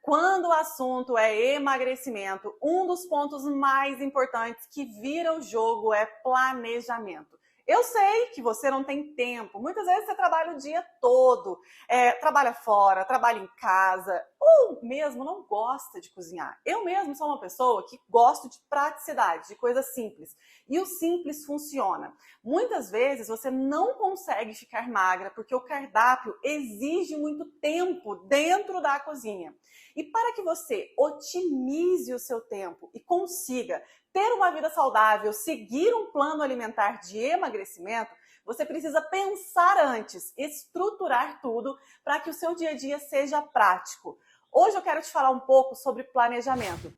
Quando o assunto é emagrecimento, um dos pontos mais importantes que vira o jogo é planejamento. Eu sei que você não tem tempo, muitas vezes você trabalha o dia todo, trabalha fora, trabalha em casa, ou mesmo não gosta de cozinhar. Eu mesmo sou uma pessoa que gosto de praticidade, de coisas simples. E o simples funciona. Muitas vezes você não consegue ficar magra porque o cardápio exige muito tempo dentro da cozinha. E para que você otimize o seu tempo e consiga ter uma vida saudável, seguir um plano alimentar de emagrecimento, você precisa pensar antes, estruturar tudo para que o seu dia a dia seja prático. Hoje eu quero te falar um pouco sobre planejamento.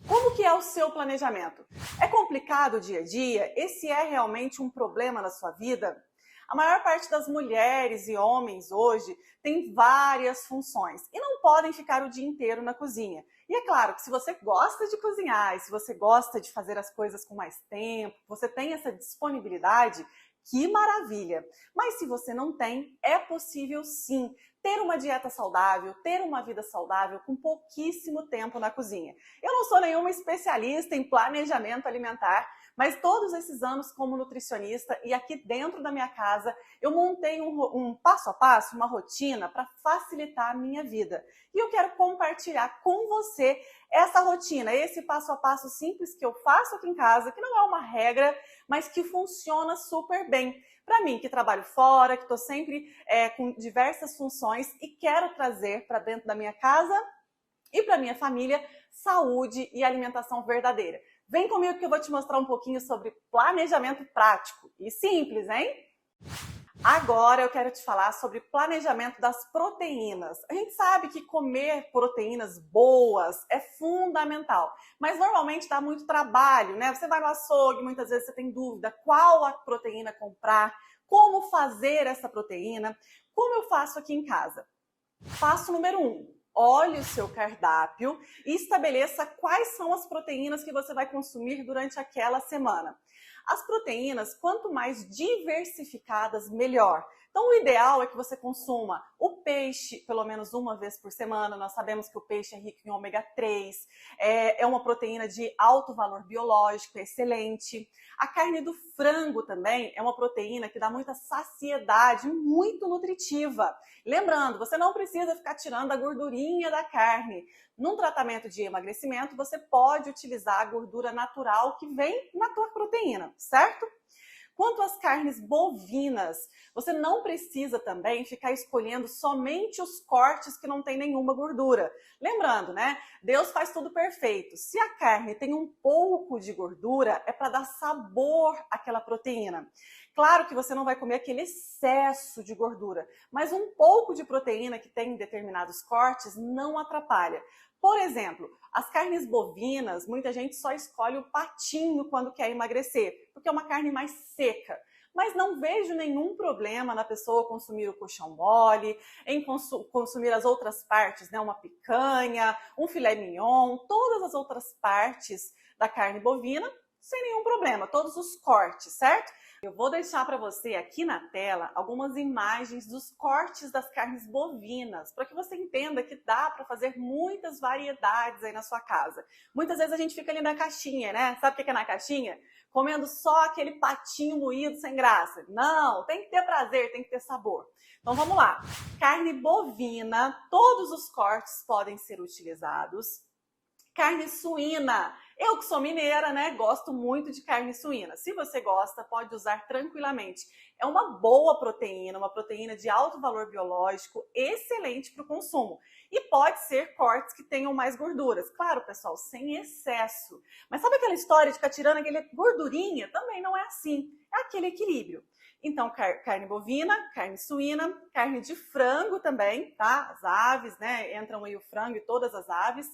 Como que é o seu planejamento? É complicado o dia a dia? Esse é realmente um problema na sua vida? A maior parte das mulheres e homens hoje tem várias funções e não podem ficar o dia inteiro na cozinha. E é claro que se você gosta de cozinhar e se você gosta de fazer as coisas com mais tempo, você tem essa disponibilidade, que maravilha! Mas se você não tem, é possível sim ter uma dieta saudável, ter uma vida saudável com pouquíssimo tempo na cozinha. Eu não sou nenhuma especialista em planejamento alimentar, mas todos esses anos como nutricionista e aqui dentro da minha casa, eu montei um passo a passo, uma rotina para facilitar a minha vida. E eu quero compartilhar com você essa rotina, esse passo a passo simples que eu faço aqui em casa, que não é uma regra, mas que funciona super bem. Para mim, que trabalho fora, que estou sempre com diversas funções e quero trazer para dentro da minha casa e para minha família saúde e alimentação verdadeira. Vem comigo que eu vou te mostrar um pouquinho sobre planejamento prático e simples, hein? Agora eu quero te falar sobre planejamento das proteínas. A gente sabe que comer proteínas boas é fundamental, mas normalmente dá muito trabalho, né? Você vai no açougue, muitas vezes você tem dúvida qual a proteína comprar, como fazer essa proteína. Como eu faço aqui em casa? Passo número 1. Olhe o seu cardápio e estabeleça quais são as proteínas que você vai consumir durante aquela semana. As proteínas, quanto mais diversificadas, melhor. Então, o ideal é que você consuma o peixe pelo menos uma vez por semana. Nós sabemos que o peixe é rico em ômega 3, é uma proteína de alto valor biológico, excelente. A carne do frango também é uma proteína que dá muita saciedade, muito nutritiva. Lembrando, você não precisa ficar tirando a gordurinha da carne. Num tratamento de emagrecimento, você pode utilizar a gordura natural que vem na tua proteína, certo? Quanto às carnes bovinas, você não precisa também ficar escolhendo somente os cortes que não tem nenhuma gordura. Lembrando, né? Deus faz tudo perfeito. Se a carne tem um pouco de gordura, é para dar sabor àquela proteína. Claro que você não vai comer aquele excesso de gordura, mas um pouco de proteína que tem em determinados cortes não atrapalha. Por exemplo, as carnes bovinas, muita gente só escolhe o patinho quando quer emagrecer, porque é uma carne mais seca. Mas não vejo nenhum problema na pessoa consumir o coxão mole, em consumir as outras partes, né? Uma picanha, um filé mignon, todas as outras partes da carne bovina, sem nenhum problema, todos os cortes, certo? Eu vou deixar para você aqui na tela algumas imagens dos cortes das carnes bovinas, para que você entenda que dá para fazer muitas variedades aí na sua casa. Muitas vezes a gente fica ali na caixinha, né? Sabe o que é na caixinha? Comendo só aquele patinho moído sem graça. Não, tem que ter prazer, tem que ter sabor. Então vamos lá. Carne bovina, todos os cortes podem ser utilizados. Carne suína. Eu que sou mineira, né, gosto muito de carne suína. Se você gosta, pode usar tranquilamente. É uma boa proteína, uma proteína de alto valor biológico, excelente para o consumo. E pode ser cortes que tenham mais gorduras. Claro, pessoal, sem excesso. Mas sabe aquela história de ficar tirando aquela gordurinha? Também não é assim. É aquele equilíbrio. Então, carne bovina, carne suína, carne de frango também, tá? As aves, né? Entram aí o frango e todas as aves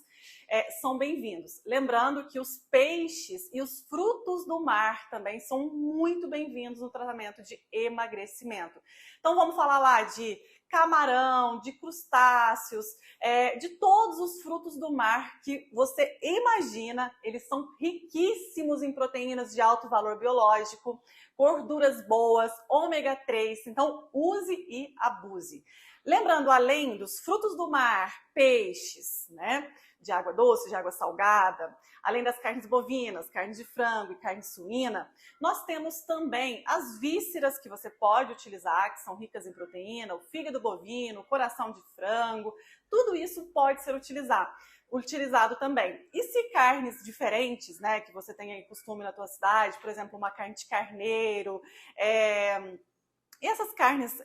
são bem-vindos. Lembrando que os peixes e os frutos do mar também são muito bem-vindos no tratamento de emagrecimento. Então, vamos falar lá de camarão, de crustáceos, de todos os frutos do mar que você imagina. Eles são riquíssimos em proteínas de alto valor biológico, gorduras boas, ômega 3, então use e abuse. Lembrando, além dos frutos do mar, peixes, né, de água doce, de água salgada, além das carnes bovinas, carne de frango e carne suína, nós temos também as vísceras que você pode utilizar, que são ricas em proteína, o fígado bovino, o coração de frango, tudo isso pode ser utilizado também. E se carnes diferentes, né, que você tem aí costume na tua cidade, por exemplo, uma carne de carneiro, e essas carnes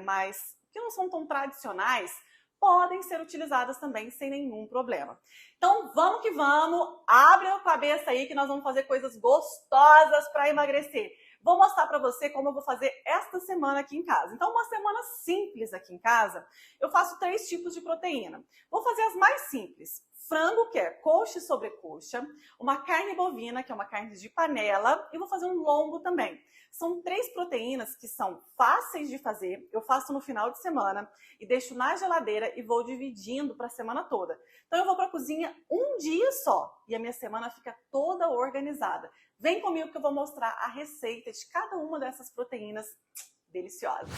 mais que não são tão tradicionais, podem ser utilizadas também sem nenhum problema. Então vamos que vamos, abre a cabeça aí que nós vamos fazer coisas gostosas para emagrecer. Vou mostrar para você como eu vou fazer esta semana aqui em casa. Então, uma semana simples aqui em casa, eu faço 3 tipos de proteína. Vou fazer as mais simples. Frango, que é coxa e sobrecoxa, uma carne bovina, que é uma carne de panela, e vou fazer um lombo também. São 3 proteínas que são fáceis de fazer, eu faço no final de semana e deixo na geladeira e vou dividindo para a semana toda. Então eu vou para a cozinha um dia só e a minha semana fica toda organizada. Vem comigo que eu vou mostrar a receita de cada uma dessas proteínas deliciosas.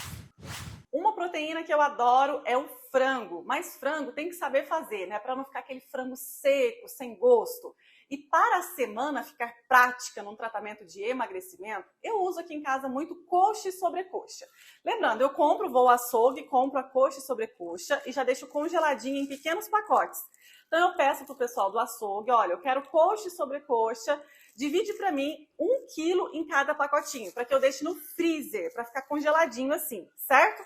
Uma proteína que eu adoro é o frango, mas frango tem que saber fazer, né? Para não ficar aquele frango seco, sem gosto. E para a semana ficar prática num tratamento de emagrecimento, eu uso aqui em casa muito coxa e sobrecoxa. Lembrando, eu vou ao açougue, compro a coxa e sobrecoxa e já deixo congeladinha em pequenos pacotes. Então eu peço para o pessoal do açougue, olha, eu quero coxa e sobrecoxa, divide para mim 1 quilo em cada pacotinho, para que eu deixe no freezer, para ficar congeladinho assim, certo?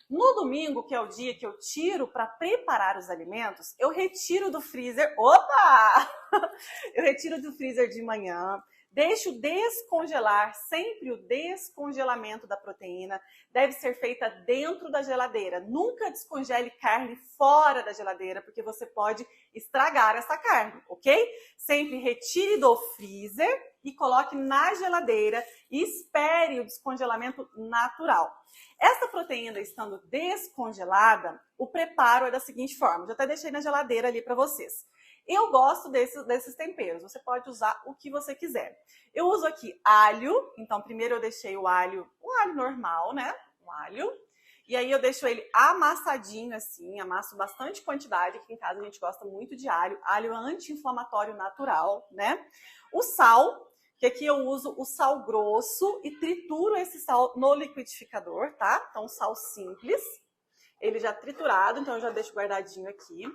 No domingo, que é o dia que eu tiro para preparar os alimentos, eu retiro do freezer, opa! Eu retiro do freezer de manhã, deixo descongelar, sempre o descongelamento da proteína deve ser feita dentro da geladeira. Nunca descongele carne fora da geladeira, porque você pode estragar essa carne, ok? Sempre retire do freezer e coloque na geladeira e espere o descongelamento natural. Essa proteína estando descongelada, o preparo é da seguinte forma, já até deixei na geladeira ali para vocês. Eu gosto desses temperos, você pode usar o que você quiser. Eu uso aqui alho, então primeiro eu deixei um alho normal, né? Um alho. E aí eu deixo ele amassadinho assim, amasso bastante quantidade, aqui em casa a gente gosta muito de alho. Alho é anti-inflamatório natural, né? O sal, que aqui eu uso o sal grosso e trituro esse sal no liquidificador, tá? Então sal simples, ele já triturado, então eu já deixo guardadinho aqui.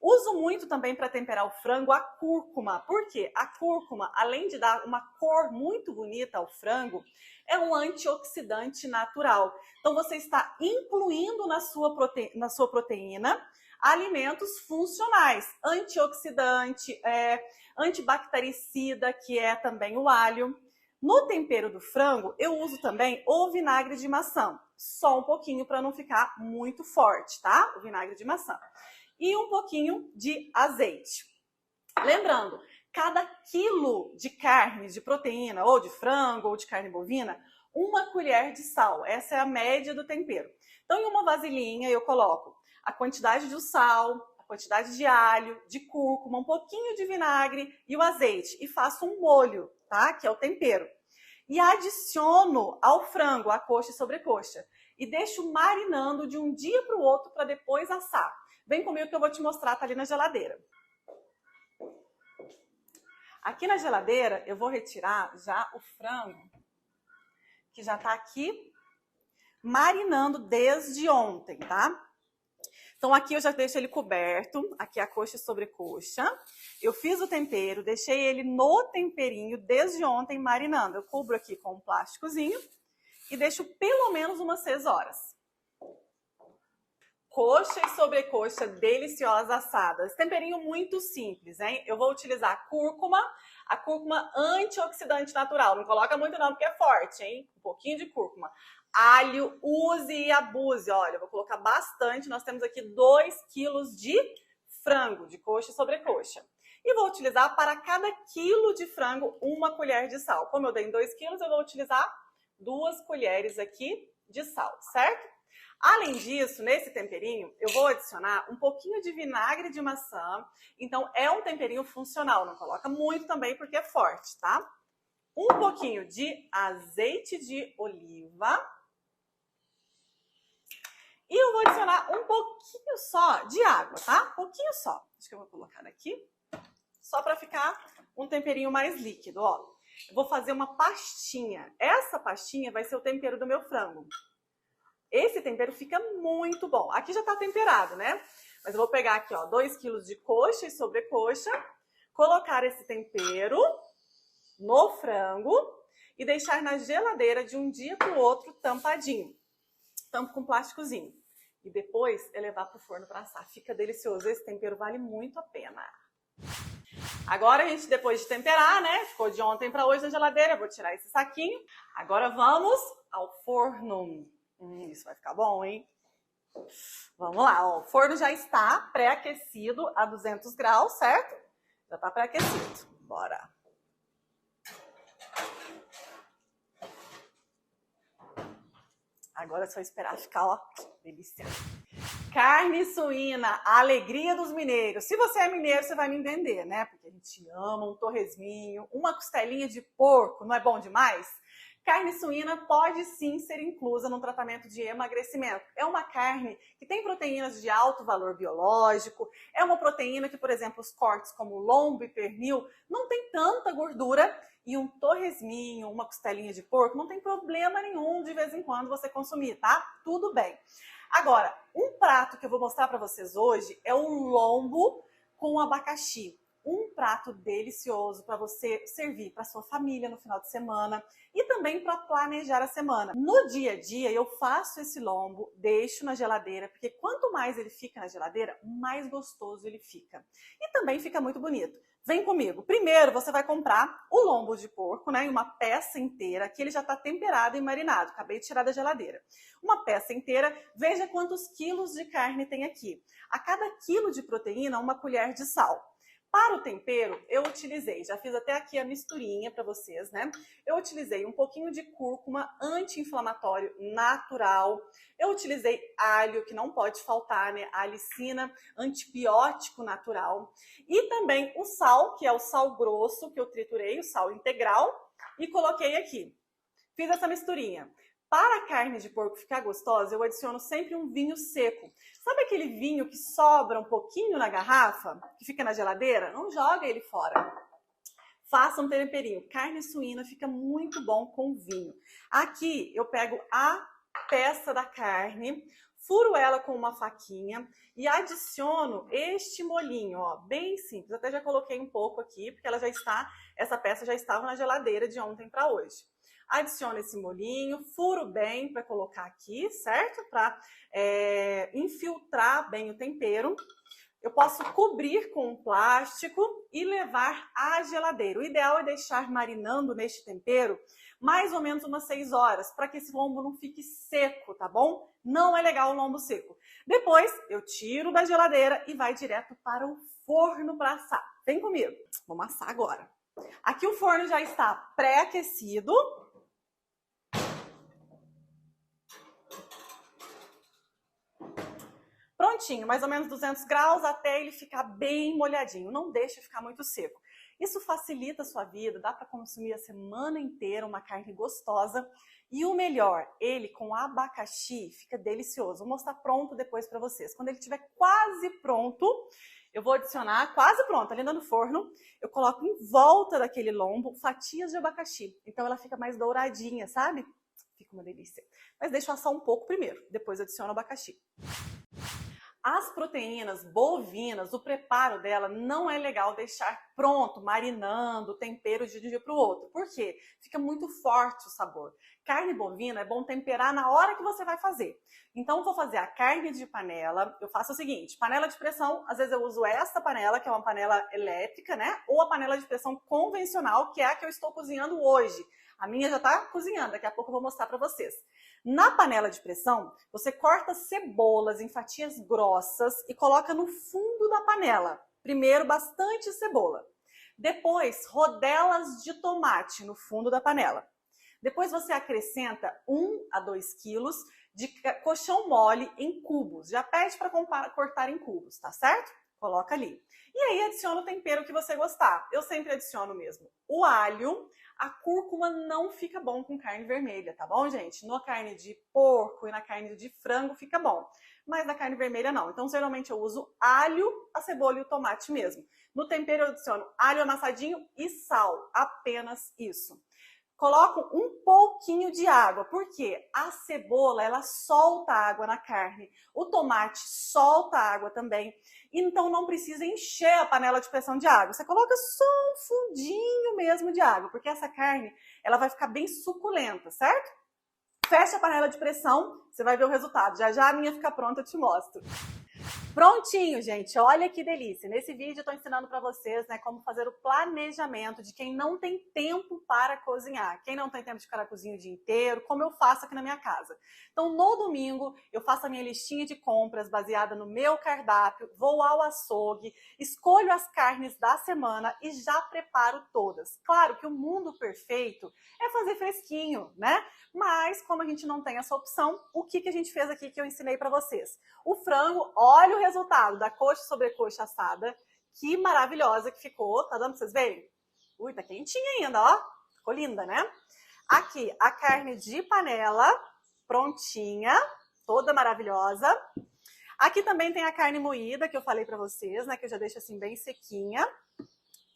Uso muito também para temperar o frango a cúrcuma. Por quê? A cúrcuma, além de dar uma cor muito bonita ao frango, é um antioxidante natural. Então você está incluindo na sua proteína alimentos funcionais, antioxidante, antibactericida, que é também o alho. No tempero do frango, eu uso também o vinagre de maçã, só um pouquinho para não ficar muito forte, tá? O vinagre de maçã. E um pouquinho de azeite. Lembrando, cada quilo de carne, de proteína, ou de frango, ou de carne bovina, 1 colher de sal. Essa é a média do tempero. Então, em uma vasilhinha, eu coloco a quantidade de sal, a quantidade de alho, de cúrcuma, um pouquinho de vinagre e o azeite. E faço um molho, tá? Que é o tempero. E adiciono ao frango a coxa e sobrecoxa. E deixo marinando de um dia para o outro para depois assar. Vem comigo que eu vou te mostrar, tá ali na geladeira. Aqui na geladeira eu vou retirar já o frango, que já tá aqui marinando desde ontem, tá? Então aqui eu já deixo ele coberto, aqui a coxa e sobrecoxa. Eu fiz o tempero, deixei ele no temperinho desde ontem marinando. Eu cubro aqui com um plásticozinho e deixo pelo menos umas 6 horas. Coxa e sobrecoxa deliciosa assada. Esse temperinho muito simples, hein? Eu vou utilizar a cúrcuma antioxidante natural. Não coloca muito não, porque é forte, hein? Um pouquinho de cúrcuma. Alho, use e abuse. Olha, eu vou colocar bastante. Nós temos aqui 2 quilos de frango, de coxa e sobrecoxa. E vou utilizar para cada quilo de frango 1 colher de sal. Como eu dei em 2 quilos, eu vou utilizar 2 colheres aqui de sal, certo? Além disso, nesse temperinho, eu vou adicionar um pouquinho de vinagre de maçã. Então, é um temperinho funcional. Não coloca muito também, porque é forte, tá? Um pouquinho de azeite de oliva. E eu vou adicionar um pouquinho só de água, tá? Pouquinho só. Acho que eu vou colocar aqui. Só para ficar um temperinho mais líquido, ó. Eu vou fazer uma pastinha. Essa pastinha vai ser o tempero do meu frango. Esse tempero fica muito bom. Aqui já tá temperado, né? Mas eu vou pegar aqui, ó, 2 kg de coxa e sobrecoxa, colocar esse tempero no frango e deixar na geladeira de um dia para o outro tampadinho. Tampo com plásticozinho. E depois é levar pro forno para assar. Fica delicioso. Esse tempero vale muito a pena. Agora a gente, depois de temperar, né? Ficou de ontem para hoje na geladeira. Eu vou tirar esse saquinho. Agora vamos ao forno. Isso vai ficar bom, hein? Vamos lá, ó. O forno já está pré-aquecido a 200 graus, certo? Já está pré-aquecido. Bora. Agora é só esperar ficar, ó, delícia. Carne suína, a alegria dos mineiros. Se você é mineiro, você vai me entender, né? Porque a gente ama um torresminho, uma costelinha de porco, não é bom demais? Carne suína pode sim ser inclusa no tratamento de emagrecimento. É uma carne que tem proteínas de alto valor biológico, é uma proteína que, por exemplo, os cortes como lombo e pernil não tem tanta gordura, e um torresminho, uma costelinha de porco, não tem problema nenhum de vez em quando você consumir, tá? Tudo bem. Agora, um prato que eu vou mostrar para vocês hoje é o lombo com abacaxi. Um prato delicioso para você servir para sua família no final de semana e também para planejar a semana. No dia a dia eu faço esse lombo, deixo na geladeira, porque quanto mais ele fica na geladeira, mais gostoso ele fica. E também fica muito bonito. Vem comigo. Primeiro você vai comprar o lombo de porco, né, em uma peça inteira, que ele já está temperado e marinado. Acabei de tirar da geladeira. Uma peça inteira, veja quantos quilos de carne tem aqui. A cada quilo de proteína, uma colher de sal. Para o tempero, eu utilizei, já fiz até aqui a misturinha para vocês, né? Eu utilizei um pouquinho de cúrcuma, anti-inflamatório natural. Eu utilizei alho, que não pode faltar, né? A alicina, antibiótico natural. E também o sal, que é o sal grosso, que eu triturei, o sal integral, e coloquei aqui. Fiz essa misturinha. Para a carne de porco ficar gostosa, eu adiciono sempre um vinho seco. Sabe aquele vinho que sobra um pouquinho na garrafa, que fica na geladeira? Não joga ele fora. Faça um temperinho. Carne suína fica muito bom com vinho. Aqui eu pego a peça da carne, furo ela com uma faquinha e adiciono este molhinho, ó, bem simples. Até já coloquei um pouco aqui, porque essa peça já estava na geladeira de ontem para hoje. Adiciono esse molhinho, furo bem para colocar aqui, certo? Para infiltrar bem o tempero. Eu posso cobrir com um plástico e levar à geladeira. O ideal é deixar marinando neste tempero mais ou menos umas 6 horas, para que esse lombo não fique seco, tá bom? Não é legal o lombo seco. Depois, eu tiro da geladeira e vai direto para o forno para assar. Vem comigo. Vamos assar agora. Aqui o forno já está pré-aquecido. Prontinho, mais ou menos 200 graus até ele ficar bem molhadinho. Não deixa ficar muito seco. Isso facilita a sua vida, dá para consumir a semana inteira uma carne gostosa. E o melhor, ele com abacaxi fica delicioso. Vou mostrar pronto depois para vocês. Quando ele estiver quase pronto, eu vou adicionar, quase pronto, ali no forno, eu coloco em volta daquele lombo fatias de abacaxi. Então ela fica mais douradinha, sabe? Fica uma delícia. Mas deixa eu assar um pouco primeiro, depois eu adiciono o abacaxi. As proteínas bovinas, o preparo dela não é legal deixar pronto, marinando, tempero de um dia para o outro. Por quê? Fica muito forte o sabor. Carne bovina é bom temperar na hora que você vai fazer. Então, eu vou fazer a carne de panela. Eu faço o seguinte, panela de pressão, às vezes eu uso essa panela, que é uma panela elétrica, né? Ou a panela de pressão convencional, que é a que eu estou cozinhando hoje. A minha já está cozinhando, daqui a pouco eu vou mostrar para vocês. Na panela de pressão, você corta cebolas em fatias grossas e coloca no fundo da panela. Primeiro, bastante cebola. Depois, rodelas de tomate no fundo da panela. Depois você acrescenta 1 a 2 quilos de colchão mole em cubos. Já pede para cortar em cubos, tá certo? Coloca ali. E aí adiciona o tempero que você gostar. Eu sempre adiciono mesmo o alho. A cúrcuma não fica bom com carne vermelha, tá bom, gente? Na carne de porco e na carne de frango fica bom, mas na carne vermelha não. Então, geralmente eu uso alho, a cebola e o tomate mesmo. No tempero eu adiciono alho amassadinho e sal, apenas isso. Coloco um pouquinho de água, porque a cebola, ela solta água na carne. O tomate solta água também. Então não precisa encher a panela de pressão de água. Você coloca só um fundinho mesmo de água, porque essa carne, ela vai ficar bem suculenta, certo? Fecha a panela de pressão, você vai ver o resultado. Já já a minha fica pronta, eu te mostro. Prontinho, gente, olha que delícia. Nesse vídeo eu tô ensinando para vocês, né, como fazer o planejamento de quem não tem tempo para cozinhar. Quem não tem tempo de ficar na cozinha o dia inteiro, como eu faço aqui na minha casa. Então, no domingo, eu faço a minha listinha de compras baseada no meu cardápio, vou ao açougue, escolho as carnes da semana e já preparo todas. Claro que o mundo perfeito é fazer fresquinho, né? Mas, como a gente não tem essa opção, o que a gente fez aqui que eu ensinei para vocês? O frango, olha o resultado da coxa sobre coxa assada. Que maravilhosa que ficou. Tá dando pra vocês verem? Ui, tá quentinha ainda, ó. Ficou linda, né? Aqui, a carne de panela, prontinha, toda maravilhosa. Aqui também tem a carne moída, que eu falei pra vocês, né? Que eu já deixo assim bem sequinha.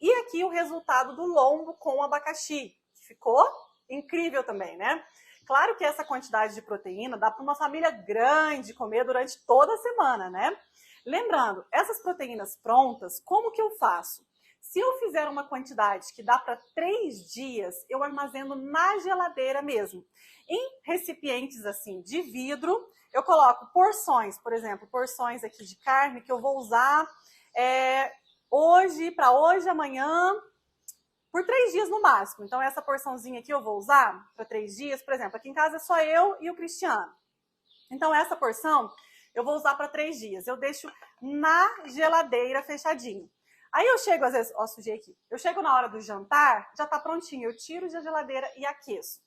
E aqui o resultado do lombo com abacaxi, que ficou incrível também, né? Claro que essa quantidade de proteína dá para uma família grande comer durante toda a semana, né? Lembrando, essas proteínas prontas, como que eu faço? Se eu fizer uma quantidade que dá para 3 dias, eu armazeno na geladeira mesmo. Em recipientes assim de vidro, eu coloco porções, por exemplo, porções aqui de carne que eu vou usar para hoje, amanhã, por 3 dias no máximo. Então, essa porçãozinha aqui eu vou usar para 3 dias. Por exemplo, aqui em casa é só eu e o Cristiano. Então, essa porção eu vou usar para 3 dias. Eu deixo na geladeira fechadinho. Aí eu chego, às vezes, ó, sujei aqui. Eu chego na hora do jantar, já tá prontinho. Eu tiro da geladeira e aqueço.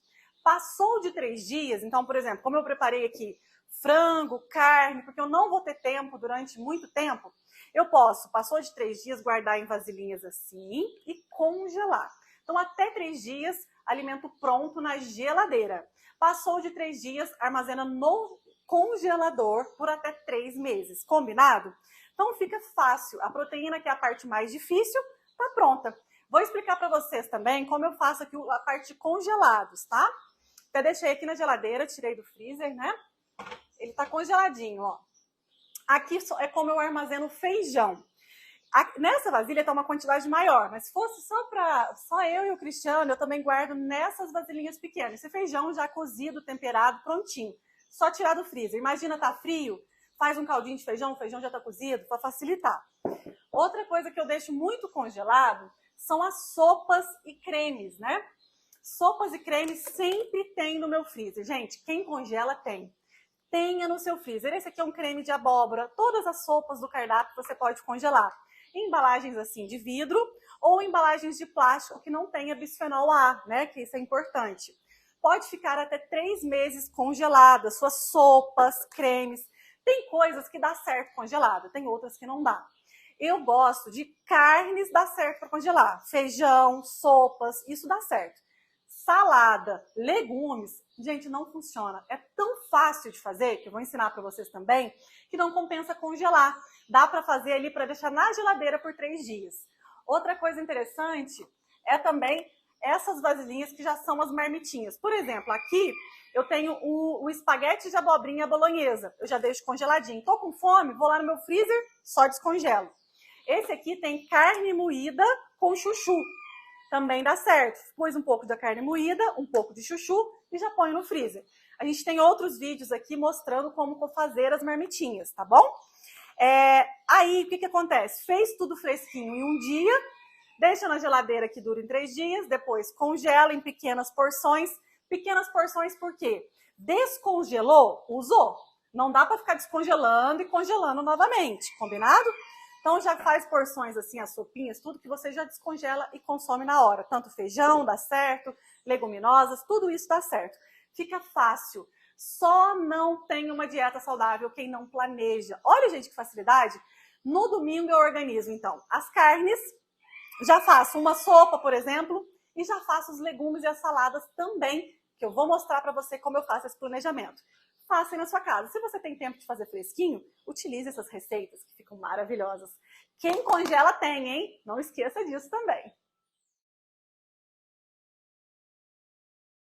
Passou de 3 dias, então, por exemplo, como eu preparei aqui frango, carne, porque eu não vou ter tempo durante muito tempo, eu posso, passou de 3 dias, guardar em vasilhinhas assim e congelar. Então, até 3 dias, alimento pronto na geladeira. Passou de 3 dias, armazena no congelador por até 3 meses. Combinado? Então, fica fácil. A proteína, que é a parte mais difícil, tá pronta. Vou explicar para vocês também como eu faço aqui a parte de congelados, tá? Até deixei aqui na geladeira, tirei do freezer, né? Ele tá congeladinho, ó. Aqui é como eu armazeno feijão. Nessa vasilha tá uma quantidade maior, mas se fosse só eu e o Cristiano, eu também guardo nessas vasilhinhas pequenas. Esse feijão já cozido, temperado, prontinho. Só tirar do freezer. Imagina, tá frio, faz um caldinho de feijão, o feijão já tá cozido, para facilitar. Outra coisa que eu deixo muito congelado são as sopas e cremes, né? Sopas e cremes sempre tem no meu freezer. Gente, quem congela tem. Tenha no seu freezer. Esse aqui é um creme de abóbora. Todas as sopas do cardápio você pode congelar. Em embalagens assim de vidro ou embalagens de plástico que não tenha bisfenol A, né? Que isso é importante. Pode ficar até 3 meses congelada. Suas sopas, cremes. Tem coisas que dá certo congelada, tem outras que não dá. Eu gosto de carnes, dá certo para congelar. Feijão, sopas, isso dá certo. Salada, legumes, gente, não funciona. É tão fácil de fazer, que eu vou ensinar para vocês também, que não compensa congelar. Dá para fazer ali para deixar na geladeira por 3 dias. Outra coisa interessante é também essas vasilhinhas que já são as marmitinhas. Por exemplo, aqui eu tenho o espaguete de abobrinha bolonhesa. Eu já deixo congeladinho. Tô com fome, vou lá no meu freezer, só descongelo. Esse aqui tem carne moída com chuchu. Também dá certo. Pus um pouco da carne moída, um pouco de chuchu e já ponho no freezer. A gente tem outros vídeos aqui mostrando como fazer as marmitinhas, tá bom? Aí, o que acontece? Fez tudo fresquinho em um dia, deixa na geladeira que dura em 3 dias, depois congela em pequenas porções. Pequenas porções por quê? Descongelou, usou. Não dá para ficar descongelando e congelando novamente, combinado? Então já faz porções assim, as sopinhas, tudo que você já descongela e consome na hora. Tanto feijão dá certo, leguminosas, tudo isso dá certo. Fica fácil. Só não tem uma dieta saudável quem não planeja. Olha, gente, que facilidade. No domingo eu organizo, então, as carnes, já faço uma sopa, por exemplo, e já faço os legumes e as saladas também, que eu vou mostrar para você como eu faço esse planejamento. Faça aí na sua casa. Se você tem tempo de fazer fresquinho, utilize essas receitas que ficam maravilhosas. Quem congela tem, hein? Não esqueça disso também.